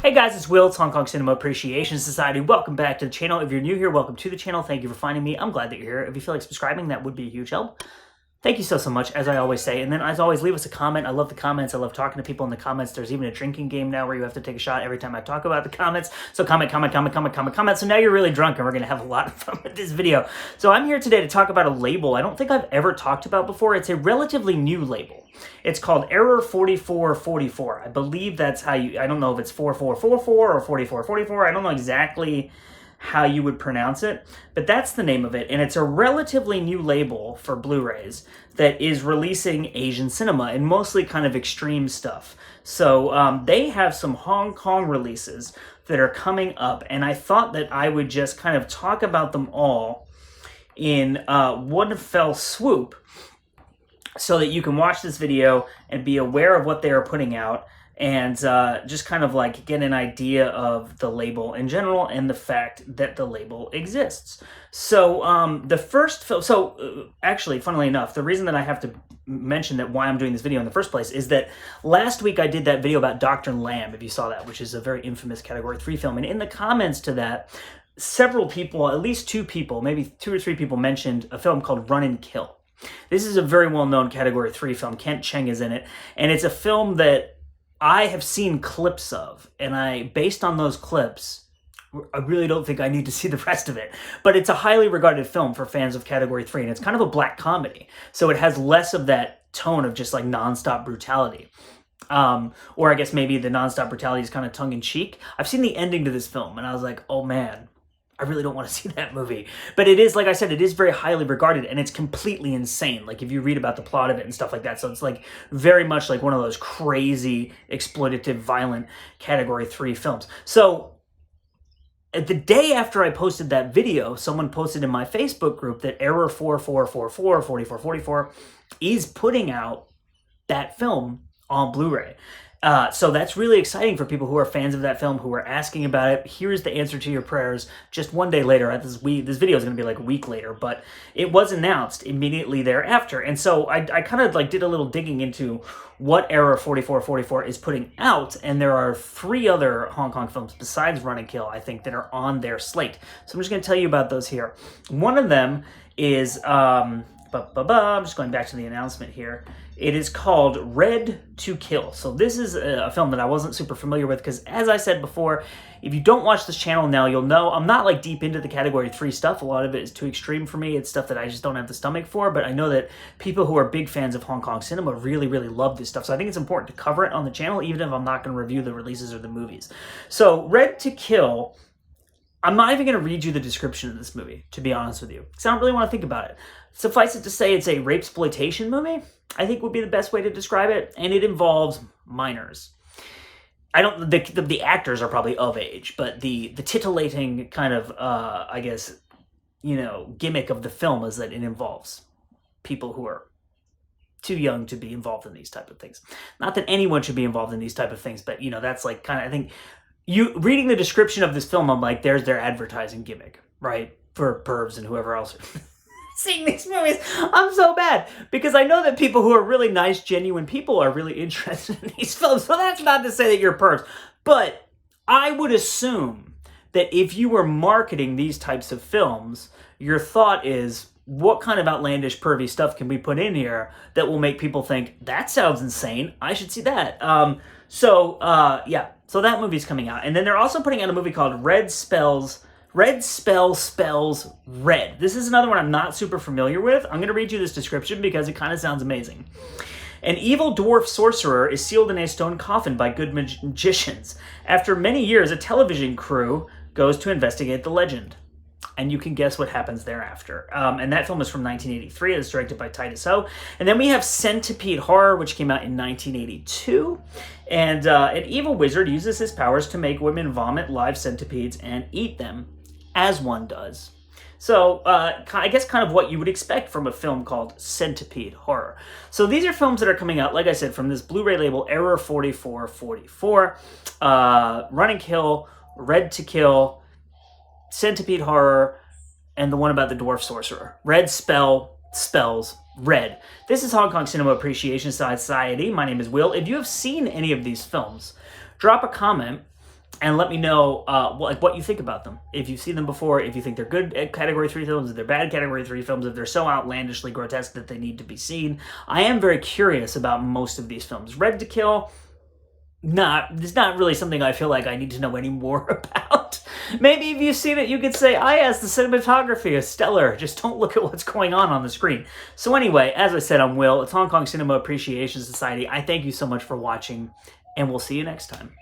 Hey guys, it's Will. It's Hong Kong Cinema Appreciation Society. Welcome back to the channel. If you're new here, welcome to the channel. Thank you for finding me. I'm glad that you're here. If you feel like subscribing, that would be a huge help. Thank you so much, as I always say. And then, as always, leave us a comment. I love the comments. I love talking to people in the comments. There's even a drinking game now where you have to take a shot every time I talk about the comments. So comment. So now you're really drunk, and we're going to have a lot of fun with this video. So I'm here today to talk about a label I don't think I've ever talked about before. It's a relatively new label. It's called Error 4444. I believe that's how you... I don't know if it's 4444 or 4444. I don't know exactly how you would pronounce it, but that's the name of it, and it's a relatively new label for Blu-rays that is releasing Asian cinema and mostly kind of extreme stuff. So they have some Hong Kong releases that are coming up, and I thought that I would just kind of talk about them all in one fell swoop so that you can watch this video and be aware of what they are putting out and just kind of like get an idea of the label in general and the fact that the label exists. So the first film, actually, funnily enough, the reason that I have to mention that why I'm doing this video in the first place is that last week I did that video about Dr. Lamb, if you saw that, which is a very infamous Category 3 film. And in the comments to that, several people, at least two people, maybe two or three people mentioned a film called Run and Kill. This is a very well-known Category 3 film. Kent Cheng is in it. And it's a film that I have seen clips of, and based on those clips, I really don't think I need to see the rest of it. But it's a highly regarded film for fans of Category 3, and it's kind of a black comedy. So it has less of that tone of just like nonstop brutality. Or I guess maybe the nonstop brutality is kind of tongue-in-cheek. I've seen the ending to this film, and I was like, oh man, I really don't want to see that movie. But it is, like I said, it is very highly regarded, and it's completely insane. Like, if you read about the plot of it and stuff like that. So it's like very much like one of those crazy, exploitative, violent Category 3 films. So the day after I posted that video, someone posted in my Facebook group that Error 4444 is putting out that film on Blu-ray. So that's really exciting for people who are fans of that film, who are asking about it. Here's the answer to your prayers just one day later. This video is going to be like a week later, but it was announced immediately thereafter. And so I kind of like did a little digging into what Error 4444 is putting out, and there are 3 other Hong Kong films besides Run and Kill, I think, that are on their slate. So I'm just going to tell you about those here. One of them is... I'm just going back to the announcement here. It is called Red to Kill. So this is a film that I wasn't super familiar with because, as I said before, if you don't watch this channel now, you'll know I'm not like deep into the Category 3 stuff. A lot of it is too extreme for me. It's stuff that I just don't have the stomach for, but I know that people who are big fans of Hong Kong cinema really, really love this stuff. So I think it's important to cover it on the channel, even if I'm not going to review the releases or the movies. So Red to Kill... I'm not even going to read you the description of this movie, to be honest with you, because I don't really want to think about it. Suffice it to say, it's a rape-sploitation movie, I think would be the best way to describe it, and it involves minors. The actors are probably of age, but the titillating kind of, I guess, gimmick of the film is that it involves people who are too young to be involved in these type of things. Not that anyone should be involved in these type of things, but, that's like kind of, I think... reading the description of this film, I'm like, there's their advertising gimmick, right? For pervs and whoever else seeing these movies. I'm so bad because I know that people who are really nice, genuine people are really interested in these films. So that's not to say that you're pervs, but I would assume that if you were marketing these types of films, your thought is, what kind of outlandish, pervy stuff can we put in here that will make people think, that sounds insane, I should see that. Yeah. So that movie's coming out. And then they're also putting out a movie called Red Spells Red. This is another one I'm not super familiar with. I'm going to read you this description because it kind of sounds amazing. An evil dwarf sorcerer is sealed in a stone coffin by good magicians. After many years, a television crew goes to investigate the legend. And you can guess what happens thereafter. And that film is from 1983. It's directed by Titus Ho. And then we have Centipede Horror, which came out in 1982. And an evil wizard uses his powers to make women vomit live centipedes and eat them, as one does. So I guess kind of what you would expect from a film called Centipede Horror. So these are films that are coming out, like I said, from this Blu-ray label, Error 4444, Run and Kill, Red to Kill, Centipede Horror, and the one about the dwarf sorcerer. Red spells red. This is Hong Kong Cinema Appreciation Society. My name is Will. If you have seen any of these films, drop a comment And let me know what you think about them. If you've seen them before, if you think they're good Category 3 films, if they're bad Category 3 films, if they're so outlandishly grotesque that they need to be seen. I am very curious about most of these films. Red to Kill, it's not really something I feel like I need to know any more about. Maybe if you've seen it, you could say, yes, the cinematography is stellar. Just don't look at what's going on the screen. So anyway, as I said, I'm Will. It's Hong Kong Cinema Appreciation Society. I thank you so much for watching, and we'll see you next time.